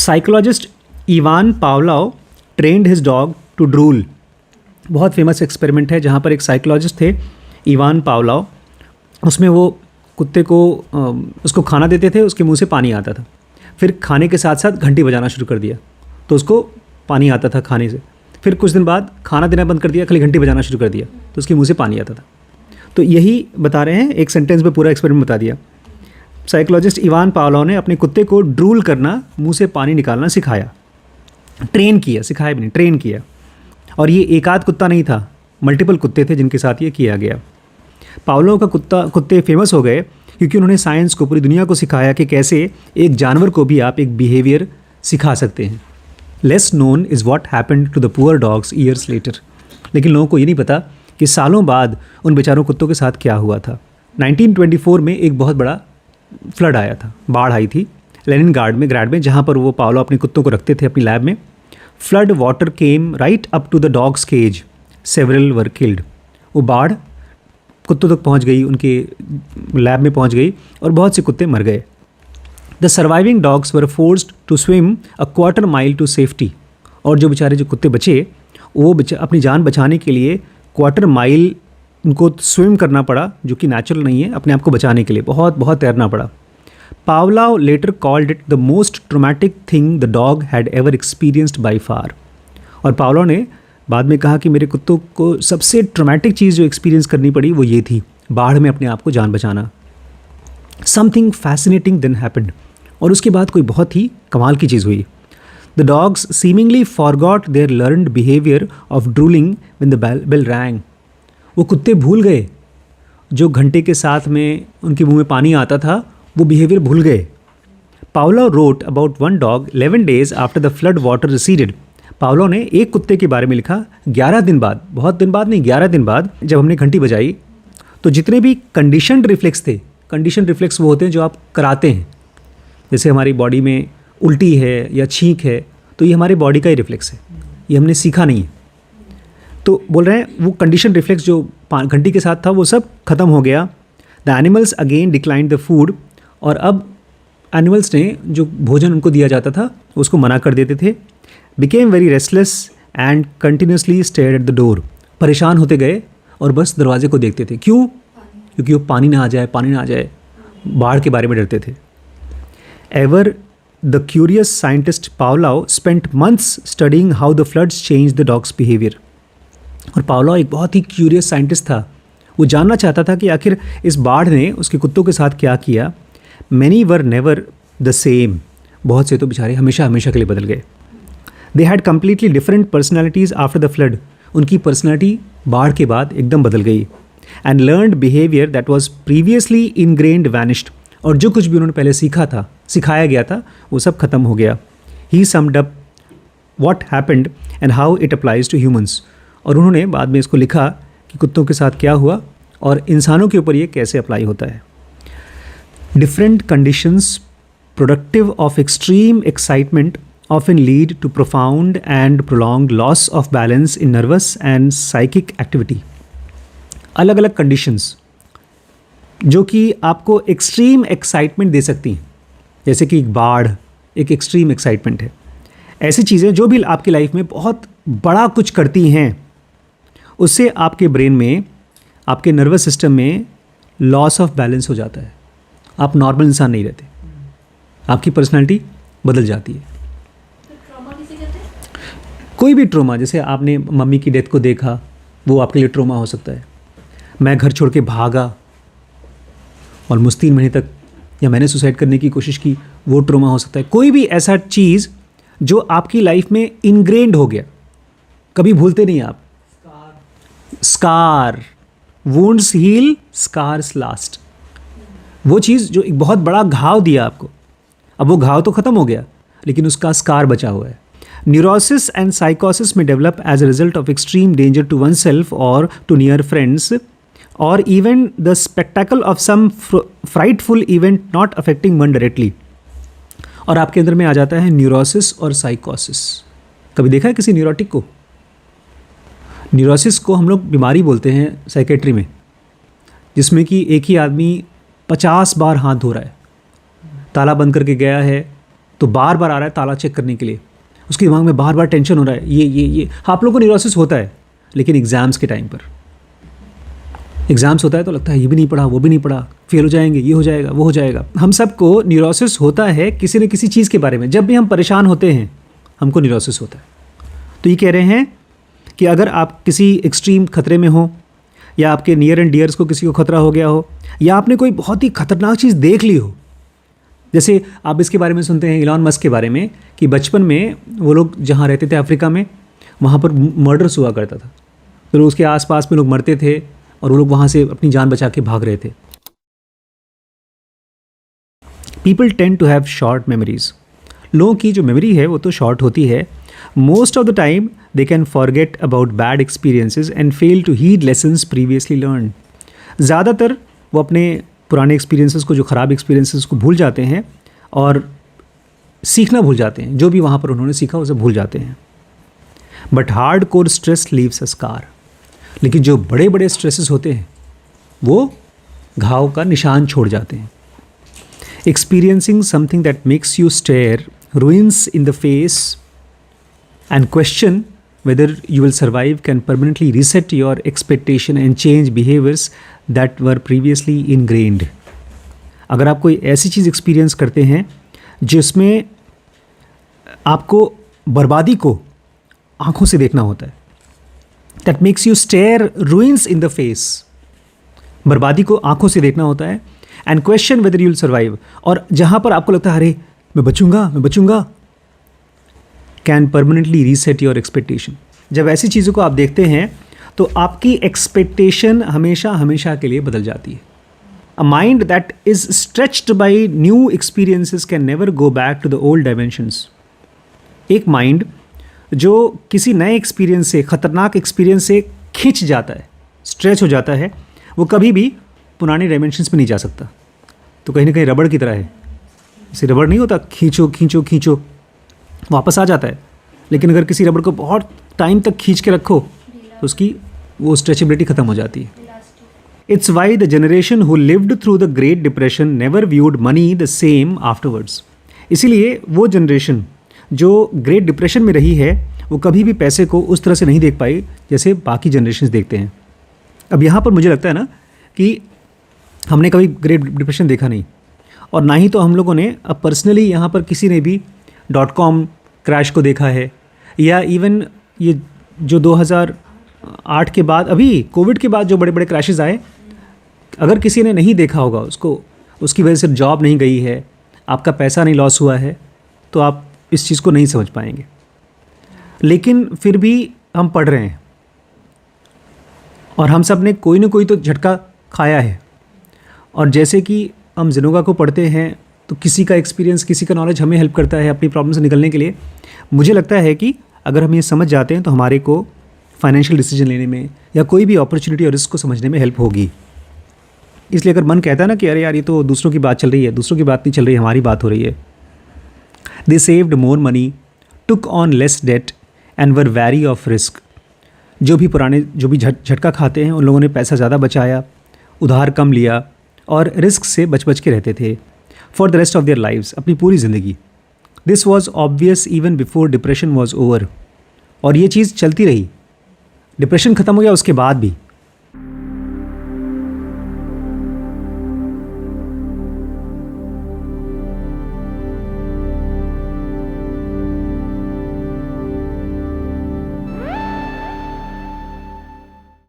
Psychologist Ivan Pavlov trained his dog to drool. बहुत famous experiment है जहाँ पर एक साइकोलॉजिस्ट थे इवान पावलोव, उसमें वो कुत्ते को उसको खाना देते थे, उसके मुंह से पानी आता था, फिर खाने के साथ साथ घंटी बजाना शुरू कर दिया तो उसको पानी आता था खाने से, फिर कुछ दिन बाद खाना देना बंद कर दिया, खाली घंटी बजाना शुरू कर दिया तो उसके मुंह से पानी आता था। तो यही बता रहे हैं, एक सेंटेंस में पूरा एक्सपेरिमेंट बता दिया। साइकोलॉजिस्ट इवान पावलोव ने अपने कुत्ते को ड्रूल करना, मुंह से पानी निकालना सिखाया, ट्रेन किया, सिखाया भी नहीं, ट्रेन किया। और ये एक आध कुत्ता नहीं था, मल्टीपल कुत्ते थे जिनके साथ ये किया गया। पावलोव का कुत्ते फेमस हो गए क्योंकि उन्होंने साइंस को, पूरी दुनिया को सिखाया कि कैसे एक जानवर को भी आप एक बिहेवियर सिखा सकते हैं। Less known is what happened to the poor dog's years later. लेकिन लोगों को ये नहीं पता कि सालों बाद उन बेचारों कुत्तों के साथ क्या हुआ था। 1924 में एक बहुत बड़ा फ्लड आया था, बाढ़ आई थी लेनिनग्राड में, जहाँ पर वो पावलोव अपने कुत्तों को रखते थे अपनी लैब में। Flood water came right up to the dog's cage, several were killed. वो बाढ़ कुत्तों तक पहुँच गई, उनके लैब में पहुँच गई और बहुत से कुत्ते मर गए। The surviving dogs were forced to swim a quarter mile to safety. और जो बेचारे जो कुत्ते बचे वो अपनी जान बचाने के लिए क्वार्टर माइल उनको स्विम करना पड़ा, जो कि नेचुरल नहीं है, अपने आप को बचाने के लिए बहुत बहुत तैरना पड़ा। Pavlov later called it the most traumatic thing the dog had ever experienced by far. और पावलोव ने बाद में कहा कि मेरे कुत्तों को सबसे ट्रोमैटिक चीज़ जो एक्सपीरियंस करनी पड़ी वो ये थी, बाढ़ में अपने आप को जान बचाना। Something fascinating then happened. और उसके बाद कोई बहुत ही कमाल की चीज़ हुई। The dogs seemingly forgot their learned behaviour of drooling when the bell rang. वो कुत्ते भूल गए जो घंटे के साथ में उनके मुंह में पानी आता था, वो बिहेवियर भूल गए। Pavlov wrote about one dog 11 days after the flood water receded. Pavlov ने एक कुत्ते के बारे में लिखा 11 दिन बाद, बहुत दिन बाद नहीं, 11 दिन बाद जब हमने घंटी बजाई तो जितने भी कंडीशनड रिफ्लेक्स थे, कंडीशन रिफ्लेक्स वो होते हैं जो आप कराते हैं, जैसे हमारी बॉडी में उल्टी है या छींक है तो ये हमारे बॉडी का ही रिफ्लेक्स है, ये हमने सीखा नहीं है। तो बोल रहे हैं वो कंडीशन रिफ्लेक्स जो घंटी के साथ था वो सब खत्म हो गया। The animals again declined the food. और अब एनिमल्स ने जो भोजन उनको दिया जाता था उसको मना कर देते थे। Became very restless and continuously stared at the door. परेशान होते गए और बस दरवाजे को देखते थे। क्यों? क्योंकि वो पानी ना आ जाए, पानी ना आ जाए, बाढ़ के बारे में डरते थे। Ever the curious scientist Pavlov spent months studying how the floods change the dogs behaviour. और पावलोव एक बहुत ही क्यूरियस साइंटिस्ट था, वो जानना चाहता था कि आखिर इस बाढ़ ने उसके कुत्तों के साथ क्या किया। Many were never the same. बहुत से तो बेचारे हमेशा हमेशा के लिए बदल गए। They had completely different personalities after the flood. उनकी पर्सनैलिटी बाढ़ के बाद एकदम बदल गई। And learned behaviour that was previously ingrained vanished. और जो कुछ भी उन्होंने पहले सीखा था, सिखाया गया था, वो सब खत्म हो गया। He summed up what happened and how it applies to humans. और उन्होंने बाद में इसको लिखा कि कुत्तों के साथ क्या हुआ और इंसानों के ऊपर ये कैसे अप्लाई होता है। Different conditions productive of extreme excitement often lead to profound and prolonged loss of balance in nervous and psychic activity। अलग अलग कंडीशंस जो कि आपको एक्सट्रीम एक्साइटमेंट दे सकती हैं, जैसे कि एक बाढ़ एक एक्सट्रीम एक्साइटमेंट है। ऐसी चीज़ें जो भी आपकी लाइफ में बहुत बड़ा कुछ करती हैं, उससे आपके ब्रेन में, आपके नर्वस सिस्टम में लॉस ऑफ बैलेंस हो जाता है। आप नॉर्मल इंसान नहीं रहते, आपकी पर्सनैलिटी बदल जाती है। कोई भी ट्रॉमा, जैसे आपने मम्मी की डेथ को देखा, वो आपके लिए ट्रॉमा हो सकता है। मैं घर छोड़ के भागा ऑलमोस्ट 3 महीने तक, या मैंने सुसाइड करने की कोशिश की, वो ट्रॉमा हो सकता है। कोई भी ऐसा चीज़ जो आपकी लाइफ में इनग्रेन्ड हो गया, कभी भूलते नहीं आप। Scar, wounds heal, scars last. वो चीज़ जो एक बहुत बड़ा घाव दिया आपको, अब वो घाव तो ख़त्म हो गया लेकिन उसका स्कार बचा हुआ है। Neurosis and psychosis may develop as a result of extreme danger to oneself or to near friends, or even the spectacle of some frightful event not affecting one directly। और आपके अंदर में आ जाता है न्यूरोसिस और साइकोसिस। कभी देखा है किसी न्यूरोटिक को? न्यूरोसिस को हम लोग बीमारी बोलते हैं साइकेट्री में, जिसमें कि एक ही आदमी 50 बार हाथ धो रहा है, ताला बंद करके गया है, तो बार बार आ रहा है ताला चेक करने के लिए, उसके दिमाग में बार बार टेंशन हो रहा है, ये आप लोगों को न्यूरोसिस होता है, लेकिन एग्ज़ाम्स के टाइम पर एग्ज़ाम्स होता है तो लगता है ये भी नहीं पढ़ा, वो भी नहीं पढ़ा, फेल हो जाएंगे, ये हो जाएगा, वो हो जाएगा। हम सबको न्यूरोसिस होता है किसी न किसी चीज़ के बारे में। जब भी हम परेशान होते हैं हमको न्यूरोसिस होता है। तो ये कह रहे हैं कि अगर आप किसी एक्सट्रीम खतरे में हो, या आपके नियर एंड डियर्स को किसी को खतरा हो गया हो, या आपने कोई बहुत ही खतरनाक चीज़ देख ली हो, जैसे आप इसके बारे में सुनते हैं इलॉन मस्क के बारे में कि बचपन में वो लोग जहाँ रहते थे अफ्रीका में, वहाँ पर मर्डर्स हुआ करता था, तो उसके आसपास में लोग मरते थे और वो लोग वहाँ से अपनी जान बचा के भाग रहे थे। People tend to have short memories. लोगों की जो मेमोरी है वो तो शॉर्ट होती है। Most of the time they can forget about bad experiences and fail to heed lessons previously learn. ज़्यादातर वो अपने पुराने एक्सपीरियंसेस को, जो ख़राब एक्सपीरियंसेस को भूल जाते हैं और सीखना भूल जाते हैं, जो भी वहाँ पर उन्होंने सीखा उसे भूल जाते हैं। But hard core stress leaves a scar. लेकिन जो बड़े बड़े स्ट्रेसेस होते हैं वो घाव का निशान छोड़ जाते हैं। Experiencing something that makes you stare ruins in the face and question whether you will survive can permanently reset your expectation and change behaviors that were previously ingrained. अगर आप कोई ऐसी चीज़ एक्सपीरियंस करते हैं जिसमें आपको बर्बादी को आंखों से देखना होता है, that makes you stare ruins in the face, बर्बादी को आंखों से देखना होता है, and question whether you will survive, और जहाँ पर आपको लगता है अरे मैं बचूंगा, can permanently reset your expectation. जब ऐसी चीज़ों को आप देखते हैं तो आपकी एक्सपेक्टेशन हमेशा के लिए बदल जाती है। A mind that is stretched by new experiences can never go back to the old dimensions. एक माइंड जो किसी नए एक्सपीरियंस से, खतरनाक एक्सपीरियंस से खिंच जाता है, स्ट्रेच हो जाता है, वो कभी भी पुराने डायमेंशंस में नहीं जा सकता। तो कहीं ना कहीं रबड़ की तरह है, जैसे रबड़ नहीं होता, खींचो वापस आ जाता है। लेकिन अगर किसी रबड़ को बहुत टाइम तक खींच के रखो तो उसकी वो स्ट्रेचेबिलिटी ख़त्म हो जाती है। It's why the generation who lived through the great depression never viewed money the same afterwards. इसीलिए वो जनरेशन जो ग्रेट डिप्रेशन में रही है वो कभी भी पैसे को उस तरह से नहीं देख पाई जैसे बाकी जनरेशन देखते हैं। अब यहाँ पर मुझे लगता है ना कि हमने कभी ग्रेट डिप्रेशन देखा नहीं, और ना ही तो हम लोगों ने अब पर्सनली यहाँ पर किसी ने भी .com क्रैश को देखा है, या इवन ये जो 2008 के बाद, अभी कोविड के बाद जो बड़े बड़े क्रैशेस आए, अगर किसी ने नहीं देखा होगा उसको, उसकी वजह से जॉब नहीं गई है, आपका पैसा नहीं लॉस हुआ है, तो आप इस चीज़ को नहीं समझ पाएंगे। लेकिन फिर भी हम पढ़ रहे हैं और हम सब ने कोई ना कोई तो झटका खाया है। और जैसे कि हम जिनोगा को पढ़ते हैं तो किसी का एक्सपीरियंस, किसी का नॉलेज हमें हेल्प करता है अपनी प्रॉब्लम से निकलने के लिए। मुझे लगता है कि अगर हम ये समझ जाते हैं तो हमारे को फाइनेंशियल डिसीजन लेने में या कोई भी अपॉर्चुनिटी और रिस्क को समझने में हेल्प होगी। इसलिए अगर मन कहता है ना कि अरे यार ये तो दूसरों की बात चल रही है, दूसरों की बात नहीं चल रही है, हमारी बात हो रही है। They saved more money, took on less debt and were wary of risk. जो भी झटका खाते हैं उन लोगों ने पैसा ज़्यादा बचाया, उधार कम लिया और रिस्क से बच के रहते थे for the rest of their lives, अपनी पूरी ज़िंदगी। This was obvious even before depression was over. और ये चीज़ चलती रही, डिप्रेशन ख़त्म हो गया उसके बाद भी।